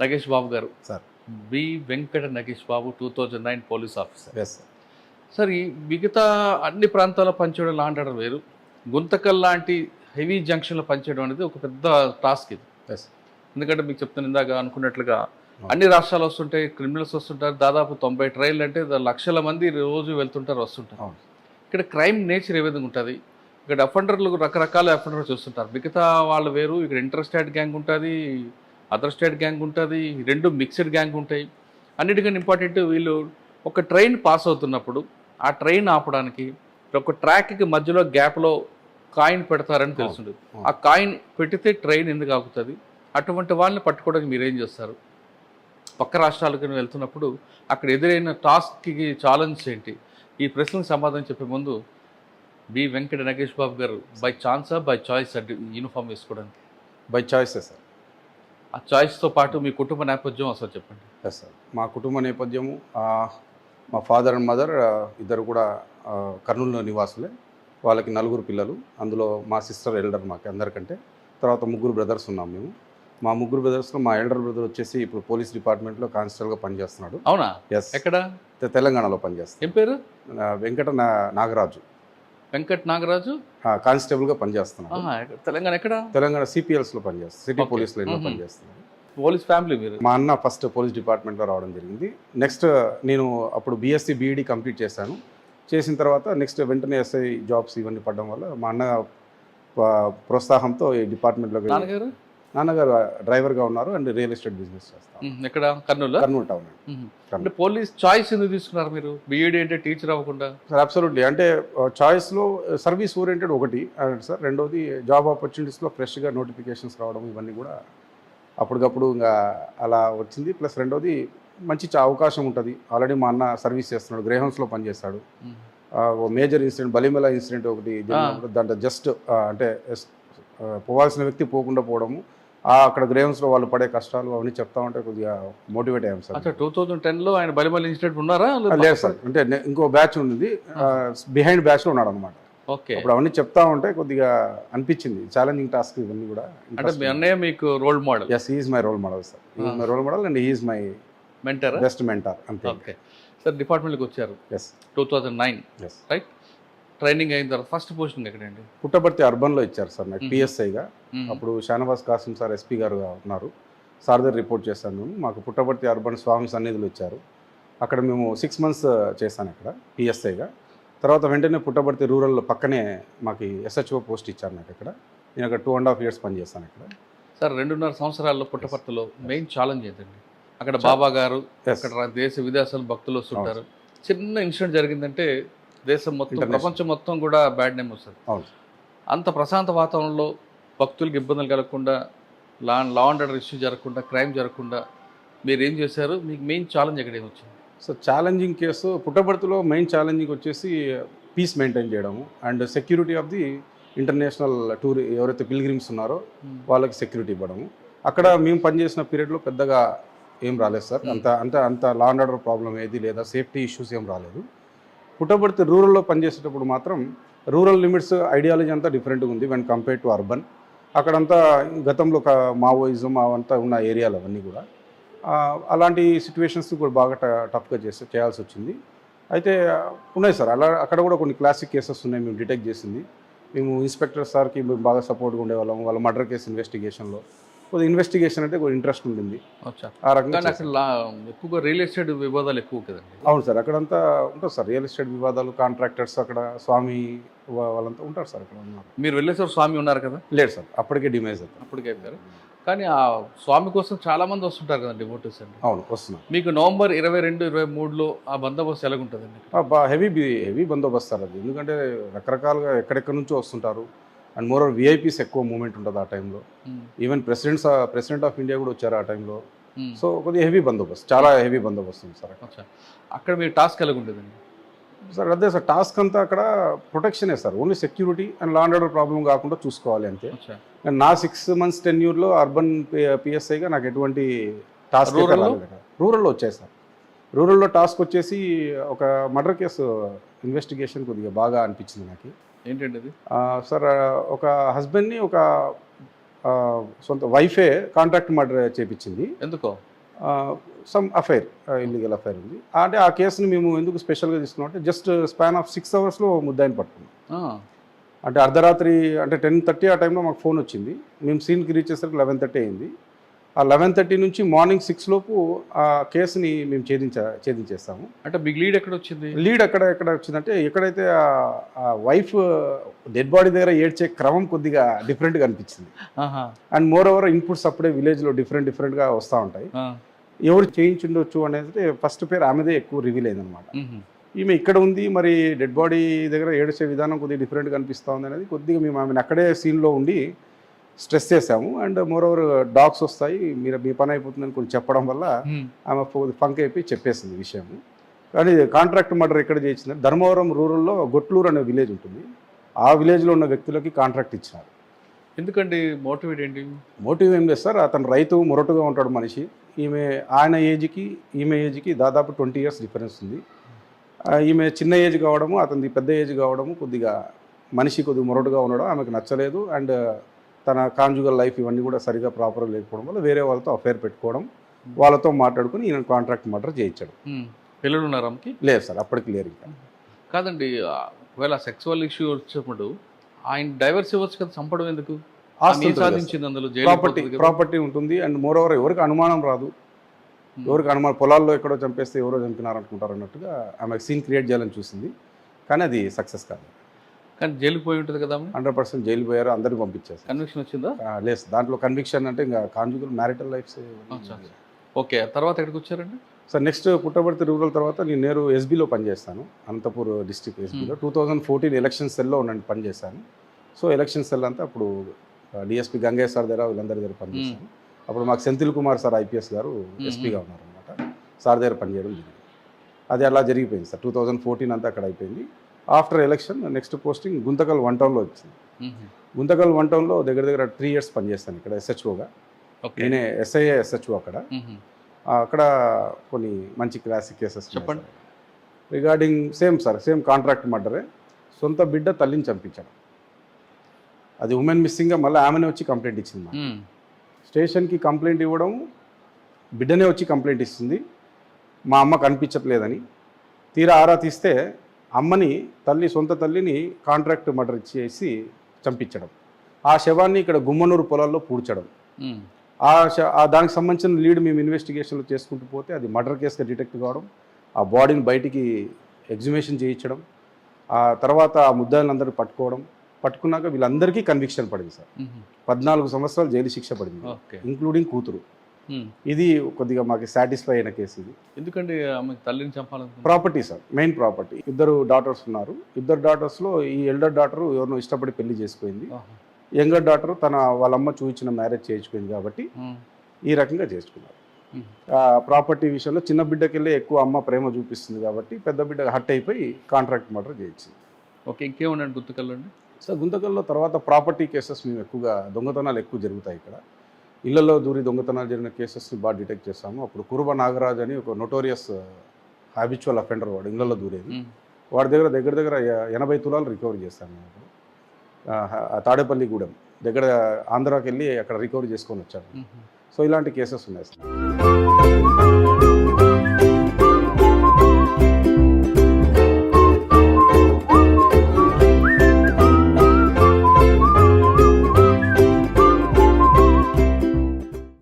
నగేష్ బాబు గారు sir. B Venkata Nagesh Babu 2009 police officer. Yes sir. Sir ఈ మిగతా అన్ని ప్రాంతాల్లో పనిచేయడం లా అండ్ ఆర్డర్ వేరు, గుంతకల్ లాంటి హెవీ జంక్షన్లో పనిచేయడం అనేది ఒక పెద్ద టాస్క్ ఇది. ఎస్. ఎందుకంటే మీకు చెప్తాను ఇందాక అనుకున్నట్లుగా అన్ని రాష్ట్రాలు వస్తుంటాయి, క్రిమినల్స్ వస్తుంటారు, దాదాపు 90 ట్రైన్లు అంటే లక్షల మంది రోజు వెళ్తుంటారు వస్తుంటారు. ఇక్కడ క్రైమ్ నేచర్ ఏ విధంగా ఉంటుంది, ఇక్కడ అఫెండర్లు రకరకాల అఫెండర్లు చూస్తుంటారు, మిగతా వాళ్ళు వేరు, ఇక్కడ ఇంటర్ స్టేట్ గ్యాంగ్ ఉంటుంది, అదర్ స్టేట్ గ్యాంగ్ ఉంటుంది, రెండు మిక్స్డ్ గ్యాంగ్ ఉంటాయి. అన్నిటికన్నా ఇంపార్టెంట్ వీళ్ళు ఒక ట్రైన్ పాస్ అవుతున్నప్పుడు ఆ ట్రైన్ ఆపడానికి ఒక ట్రాక్కి మధ్యలో గ్యాప్లో కాయిన్ పెడతారని తెలుస్తుంది. ఆ కాయిన్ పెట్టితే ట్రైన్ ఎందుకు ఆగుతుంది, అటువంటి వాళ్ళని పట్టుకోవడానికి మీరేం చేస్తారు? పక్క రాష్ట్రాలకు వెళ్తున్నప్పుడు అక్కడ ఎదురైన టాస్క్కి ఛాలెంజ్ ఏంటి? ఈ ప్రశ్నకు సమాధానం చెప్పే ముందు బి వెంకట నగేష్ బాబు గారు బై ఛాన్సా బై చాయిస్ యూనిఫామ్ వేసుకోవడానికి? బై చాయిసే సార్. ఆ చాయిస్తో పాటు మీ కుటుంబ నేపథ్యం అసలు చెప్పండి. Yes sir. మా కుటుంబ నేపథ్యము మా ఫాదర్ అండ్ మదర్ ఇద్దరు కూడా కర్నూలులో నివాసులే. వాళ్ళకి 4 పిల్లలు, అందులో మా సిస్టర్ ఎల్డర్ మాకు అందరికంటే. తర్వాత 3 బ్రదర్స్ ఉన్నాం మేము. మా 3 బ్రదర్స్లో మా ఎల్డర్ బ్రదర్ వచ్చేసి ఇప్పుడు పోలీస్ డిపార్ట్మెంట్లో కానిస్టేబుల్గా పనిచేస్తున్నాడు. అవునా? ఎస్. ఎక్కడ? తెలంగాణలో పనిచేస్తాడు. ఏం పేరు? వెంకట నాగరాజు. వెంకట్ నాగరాజు కానిస్టేబుల్గా పనిచేస్తున్నాడు. తెలంగాణ ఎక్కడ? తెలంగాణ సిపిఎల్స్లో పనిచేస్తాడు, సిటీ పోలీస్ లైన్లో పనిచేస్తున్నాడు. పోలీస్ ఫ్యామిలీ మీరు? మా అన్న ఫస్ట్ పోలీస్ డిపార్ట్మెంట్లో రావడం జరిగింది. నెక్స్ట్ నేను అప్పుడు బీఎస్సీ బీఈడీ కంప్లీట్ చేశాను. చేసిన తర్వాత నెక్స్ట్ వెంటనే ఎస్ఐ జాబ్స్ ఇవన్నీ పడడం వల్ల మా అన్న ప్రోత్సాహంతో ఈ డిపార్ట్మెంట్లోకి. నాన్నగారు డ్రైవర్గా ఉన్నారు అండ్ రియల్ ఎస్టేట్ బిజినెస్ చేస్తారు. ఎక్కడ? కర్నూలు టౌన్. అంటే పోలీస్ చాయిస్ ఎందుకు తీసుకున్నారు మీరు? బీఈడీ అంటే టీచర్ అవ్వకుండా? Sir absolutely. అంటే చాయిస్లో సర్వీస్ ఓరియంటెడ్ ఒకటి సార్, రెండోది జాబ్ ఆపర్చునిటీస్లో ఫ్రెష్గా నోటిఫికేషన్స్ రావడం ఇవన్నీ కూడా అప్పటికప్పుడు ఇంకా అలా వచ్చింది. ప్లస్ రెండోది మంచి అవకాశం ఉంటుంది. ఆల్రెడీ మా అన్న సర్వీస్ చేస్తున్నాడు, గ్రేహౌన్స్లో పనిచేస్తాడు. మేజర్ ఇన్సిడెంట్ బలిమెల ఇన్సిడెంట్ ఒకటి జరిగినప్పుడు దాంట్లో జస్ట్ అంటే పోవాల్సిన వ్యక్తి పోకుండా పోవడము, అక్కడ గ్రేహౌన్స్లో వాళ్ళు పడే కష్టాలు అవన్నీ చెప్తా ఉంటే కొద్దిగా మోటివేట్ అయ్యాం సార్. 2010లో ఆయన బలిమెల ఇన్సిడెంట్ ఉన్నారా? లేదు సార్, అంటే ఇంకో బ్యాచ్ ఉంది, బిహైండ్ బ్యాచ్లో ఉన్నాడు అనమాట. ఓకే. అప్పుడు అవన్నీ చెప్తా ఉంటే కొద్దిగా అనిపించింది ఛాలెంజింగ్ టాస్క్ ఇవన్నీ కూడా. అంటే మీ అన్నయ్య మీకు role model? Yes, he is my role model sir. He is my role model and he is my mentor, best mentor అంతే. Okay sir. డిపార్ట్మెంట్కి వచ్చారు. ఎస్. 2009 yes right. ట్రైనింగ్ అయిన తర్వాత ఫస్ట్ పోస్టింగ్ ఎక్కడండి? పుట్టపర్తి అర్బన్లో ఇచ్చారు సార్ నాకు పిఎస్ఐగా. అప్పుడు షానవాజ్ కాసిం సార్ ఎస్పీ గారుగా ఉన్నారు. సార్ దగ్గర రిపోర్ట్ చేశాను మేము. మాకు పుట్టపర్తి అర్బన్ స్వామి సన్నిధులు ఇచ్చారు. అక్కడ మేము 6 months చేశాను అక్కడ పిఎస్ఐగా. తర్వాత వెంటనే పుట్టపర్తి రూరల్ పక్కనే మాకు ఎస్హెచ్ఓ పోస్ట్ ఇచ్చారు నాకు అక్కడ. నేను అక్కడ 2.5 years పనిచేస్తాను అక్కడ. సార్ 2.5 సంవత్సరాల్లో పుట్టపర్తిలో మెయిన్ ఛాలెంజ్ ఏంటండి? అక్కడ బాబా గారు, అక్కడ దేశ విదేశాల భక్తులు వస్తుంటారు. చిన్న ఇన్సిడెంట్ జరిగిందంటే దేశం మొత్తం, ప్రపంచం మొత్తం కూడా బ్యాడ్ నేమ్ వస్తుంది. అంత ప్రశాంత వాతావరణంలో భక్తులకు ఇబ్బందులు కలగకుండా, లా అండ్ ఆర్డర్ ఇష్యూ జరగకుండా, క్రైమ్ జరగకుండా మీరు ఏం చేశారు? మీకు మెయిన్ ఛాలెంజ్ ఎక్కడ వచ్చింది? సో ఛాలెంజింగ్ కేసు పుట్టపర్తిలో మెయిన్ ఛాలెంజింగ్ వచ్చేసి పీస్ మెయింటైన్ చేయడము and security of the international tour ఎవరైతే పిల్గ్రిమ్స్ ఉన్నారో వాళ్ళకి సెక్యూరిటీ ఇవ్వడము. అక్కడ మేము పనిచేసిన పీరియడ్లో పెద్దగా ఏం రాలేదు సార్. అంత లా అండ్ ఆర్డర్ ప్రాబ్లం ఏది లేదా సేఫ్టీ ఇష్యూస్ ఏం రాలేదు. పుట్టపర్తి రూరల్లో పనిచేసేటప్పుడు మాత్రం రూరల్ లిమిట్స్ ఐడియాలజీ అంతా డిఫరెంట్గా ఉంది వెన్ కంపేర్ టు అర్బన్. అక్కడంతా గతంలో ఒక మావోయిజం అవంతా ఉన్న ఏరియాలు అవన్నీ కూడా. అలాంటి సిచ్యువేషన్స్ కూడా బాగా టఫ్గా చేయాల్సి వచ్చింది. అయితే ఉన్నాయి సార్ అక్కడ కూడా కొన్ని క్లాసిక్ కేసెస్ ఉన్నాయి మేము డిటెక్ట్ చేసింది. మేము ఇన్స్పెక్టర్ సార్కి మేము బాగా సపోర్ట్గా ఉండేవాళ్ళం. వాళ్ళ మర్డర్ కేసు ఇన్వెస్టిగేషన్లో కొద్దిగా ఇన్వెస్టిగేషన్ అంటే కొద్దిగా ఇంట్రెస్ట్ ఉండింది. ఆ రకంగా ఎక్కువగా రియల్ ఎస్టేట్ వివాదాలు ఎక్కువ కదండి? అవును సార్, అక్కడంతా ఉంటుంది సార్ రియల్ ఎస్టేట్ వివాదాలు. కాంట్రాక్టర్స్ అక్కడ స్వామి వాళ్ళంతా ఉంటారు సార్ అక్కడ ఉన్నారు. మీరు వెళ్ళేసారు, స్వామి ఉన్నారు కదా? లేదు సార్, అప్పటికే డిమైజ్ అవుతారు. అప్పటికే అయిపోయారు. కానీ ఆ స్వామి కోసం చాలా మంది వస్తుంటారు కదండి డివోటీస్ అండి? అవును, వస్తున్నారు. మీకు నవంబర్ 22, 23లో ఆ బందోబస్తు ఎలాగుంటుందండి? హెవీ బందోబస్తు సార్ అది. ఎందుకంటే రకరకాలుగా ఎక్కడెక్కడి నుంచో వస్తుంటారు అండ్ మోర్ విఐపీస్ ఎక్కువ మూమెంట్ ఉంటుంది ఆ టైంలో. ఈవెన్ ప్రెసిడెంట్ ఆఫ్ ఇండియా కూడా వచ్చారు ఆ టైంలో. సో కొద్దిగా హెవీ బందోబస్తు, చాలా హెవీ బందోబస్తు ఉంది సార్. అక్కడ మీ టాస్క్ ఎలాగుంటుందండి సార్? అదే సార్, టాస్క్ అంతా అక్కడ ప్రొటెక్షనే sir. Only security and law and order problem కాకుండా చూసుకోవాలి అంతే. నా 6 months టెన్యూర్లో అర్బన్ పిఎస్ఐగా నాకు ఎటువంటి టాస్క్ రూరల్లో వచ్చాయి సార్. రూరల్లో టాస్క్ వచ్చేసి ఒక మర్డర్ కేసు ఇన్వెస్టిగేషన్ కొద్దిగా బాగా అనిపించింది నాకు. ఏంటండి అది? సార్ ఒక హస్బెండ్ని ఒక సొంత వైఫే కాంట్రాక్ట్ మర్డర్ చేపించింది. ఎందుకో? సమ్ అఫైర్, ఇల్లీగల్ అఫైర్ ఉంది. అంటే ఆ కేసుని మేము ఎందుకు స్పెషల్గా తీసుకున్నాం అంటే జస్ట్ స్పాన్ ఆఫ్ 6 అవర్స్లో ముద్దాయిని పట్టుకున్నాం. అంటే అర్ధరాత్రి అంటే 10:30 ఆ టైంలో మాకు ఫోన్ వచ్చింది. మేము సీన్కి రీచ్ చేసరికి 11:30 అయింది. ఆ 11:30 నుంచి మార్నింగ్ 6 లోపు ఆ కేసుని మేము ఛేదించేస్తాము. అంటే బిగ్ లీడ్ ఎక్కడ వచ్చింది? లీడ్ ఎక్కడ వచ్చిందంటే ఎక్కడైతే ఆ వైఫ్ డెడ్ బాడీ దగ్గర ఏడ్చే క్రమం కొద్దిగా డిఫరెంట్గా అనిపించింది. అండ్ మోర్ ఓవర్ ఇన్పుట్స్ అప్పుడే విలేజ్లో డిఫరెంట్గా వస్తూ ఉంటాయి. ఎవరు చేయించుండొచ్చు అనేది ఫస్ట్ పేరు ఆమెదే ఎక్కువ రివీల్ అయిందనమాట. ఈమె ఇక్కడ ఉంది, మరి డెడ్ బాడీ దగ్గర ఏడ్చే విధానం కొద్దిగా డిఫరెంట్గా అనిపిస్తూ ఉంది అనేది కొద్దిగా మేము ఆమెను అక్కడే సీన్లో ఉండి స్ట్రెస్ చేసాము. అండ్ మోర్ ఓవర్ డాగ్స్ వస్తాయి, మీ పని అయిపోతుందని కొంచెం చెప్పడం వల్ల ఆమె ఫంక్ అయిపోయి చెప్పేసింది విషయం. కానీ కాంట్రాక్ట్ మర్డర్ ఎక్కడ చేయించింది, ధర్మవరం రూరల్లో గొట్లూరు అనే విలేజ్ ఉంటుంది. ఆ విలేజ్లో ఉన్న వ్యక్తులకి కాంట్రాక్ట్ ఇచ్చినారు. ఎందుకండి? మోటివేట్ ఏంటి? మోటివ్ ఏం లేదు సార్, అతను రైతు, మొరటుగా ఉంటాడు మనిషి. ఆయన ఏజ్కి ఈమె ఏజ్కి దాదాపు 20 years డిఫరెన్స్ ఉంది. ఈమె చిన్న ఏజ్ కావడము, అతనిది పెద్ద ఏజ్ కావడము, కొద్దిగా మనిషి కొద్దిగా మొరటుగా ఉండడం ఆమెకు నచ్చలేదు. అండ్ తన కాంజుగల్ లైఫ్ ఇవన్నీ కూడా సరిగా ప్రాపర్గా లేకపోవడం వల్ల వేరే వాళ్ళతో అఫైర్ పెట్టుకోవడం, వాళ్ళతో మాట్లాడుకుని ఈయన కాంట్రాక్ట్ మర్డర్ చేయించాడు. పిల్లలు ఉన్నారు ఆమెకి? లేదు సార్, అప్పటికి లేరు ఇంకా. కాదండి, ఒకవేళ సెక్సువల్ ఇష్యూ వచ్చినప్పుడు ఆయన డైవర్స్ ఇవ్వచ్చు కదా, చంపడం ఎందుకు? సాధించింది అందులో ప్రాపర్టీ ఉంటుంది. అండ్ మోర్ ఓవర్ ఎవరికి అనుమానం రాదు, ఎవరికి అనుమానం, పొలాల్లో ఎక్కడో చంపేస్తే ఎవరో చంపినారు అనుకుంటారు అన్నట్టుగా ఆమె సీన్ క్రియేట్ చేయాలని చూసింది. కానీ అది సక్సెస్ కాదు. కానీ జైలుకి పోయి ఉంటుంది కదా? 100% జైలు పోయారు, అందరినీ పంపించేస్తారు. కన్విక్షన్ వచ్చిందా? లేదు, దాంట్లో కన్విక్షన్ అంటే ఇంకా కాంజుగల్ మ్యారిటల్ లైఫ్స్. ఓకే, తర్వాత ఎక్కడికి వచ్చారండి సార్? నెక్స్ట్ పుట్టపర్తి రూరల్ తర్వాత నేను నేరు ఎస్బీలో పనిచేస్తాను, అనంతపూర్ డిస్ట్రిక్ట్ ఎస్బీలో. 2014 ఎలక్షన్ సెల్లో ఉండండి పనిచేశాను. సో ఎలక్షన్ సెల్ అంతా అప్పుడు డిఎస్పీ గంగయ్య సార్ దగ్గర వీళ్ళందరి దగ్గర పనిచేశాను. అప్పుడు మాకు సెంథిల్ కుమార్ సార్ ఐపీఎస్ గారు ఎస్పీగా ఉన్నారనమాట. సార్ దగ్గర పనిచేయడం జరిగింది. అది అలా జరిగిపోయింది సార్. 2014 అంతా అక్కడ అయిపోయింది. After election next posting Guntakal 1 టౌన్లో వచ్చింది. గుంతకల్ 1 టౌన్లో దగ్గర 3 years పనిచేస్తాను ఇక్కడ ఎస్హెచ్ఓగా. నేనే ఎస్ఐఏ ఎస్హెచ్ఓ అక్కడ. అక్కడ కొన్ని మంచి క్లాసిక్ కేసెస్ చెప్పండి. రిగార్డింగ్ సేమ్ కాంట్రాక్ట్ మర్డరే. సొంత బిడ్డ తల్లిని చంపించడం, అది ఉమెన్ మిస్సింగ్గా మళ్ళీ ఆమెనే వచ్చి కంప్లైంట్ ఇచ్చింది. స్టేషన్కి కంప్లైంట్ ఇవ్వడం, బిడ్డనే వచ్చి కంప్లైంట్ ఇస్తుంది మా అమ్మ కనిపించట్లేదని. తీరా ఆరా తీస్తే అమ్మని, సొంత తల్లిని కాంట్రాక్ట్ మర్డర్ చేసి చంపించడం, ఆ శవాన్ని ఇక్కడ గుమ్మనూరు పొలాల్లో పూడ్చడం. దానికి సంబంధించిన లీడ్ మేము ఇన్వెస్టిగేషన్లో చేసుకుంటూ పోతే అది మర్డర్ కేసుగా డిటెక్ట్ కావడం, ఆ బాడీని బయటికి ఎగ్జిబిషన్ చేయించడం, ఆ తర్వాత ఆ ముద్దాయిలందరూ పట్టుకున్నాక వీళ్ళందరికీ కన్విక్షన్ పడింది సార్. 14 సంవత్సరాలు జైలు శిక్ష పడింది, ఇంక్లూడింగ్ కూతురు. ఇది కొద్దిగా మాకు సాటిస్ఫై అయిన కేసు ఇది. ఎందుకంటే ఆమె తల్లిని చంపాలని property sir, main property. 2 daughters ఉన్నారు. 2 daughtersలో ఈ ఎల్డర్ డాటర్ ఎవరినో ఇష్టపడి పెళ్లి చేసుకుంది. యంగర్ డాటర్ వాళ్ళమ్మ చూపించిన మ్యారేజ్ చేయించుకుంది కాబట్టి ఈ రకంగా చేసుకున్నారు. ప్రాపర్టీ విషయంలో చిన్న బిడ్డకి వెళ్ళి ఎక్కువ అమ్మ ప్రేమ చూపిస్తుంది కాబట్టి పెద్ద బిడ్డ హట్ అయిపోయి కాంట్రాక్ట్ మర్డర్ చేయించింది. ఓకే, ఇంకేమన్నాడు గుంతకల్లో అండి? సార్ గుంతకల్లో తర్వాత ప్రాపర్టీ కేసెస్ మేము ఎక్కువగా, దొంగతనాలు ఎక్కువ జరుగుతాయి ఇక్కడ. ఇళ్లలో దూరి దొంగతనాలు జరిగిన కేసెస్ని బాగా డిటెక్ట్ చేస్తాము. అప్పుడు కురుబ నాగరాజ్ అని ఒక నోటోరియస్ హ్యాబిచువల్ అఫెండర్, వాడు ఇళ్లలో దూరేది. వాడి దగ్గర 80 తులాలు రికవరీ చేస్తాను నేను. తాడేపల్లిగూడెం దగ్గర ఆంధ్రాకి వెళ్ళి అక్కడ రికవరీ చేసుకొని వచ్చాను. సో ఇలాంటి కేసెస్ ఉన్నాయి సార్.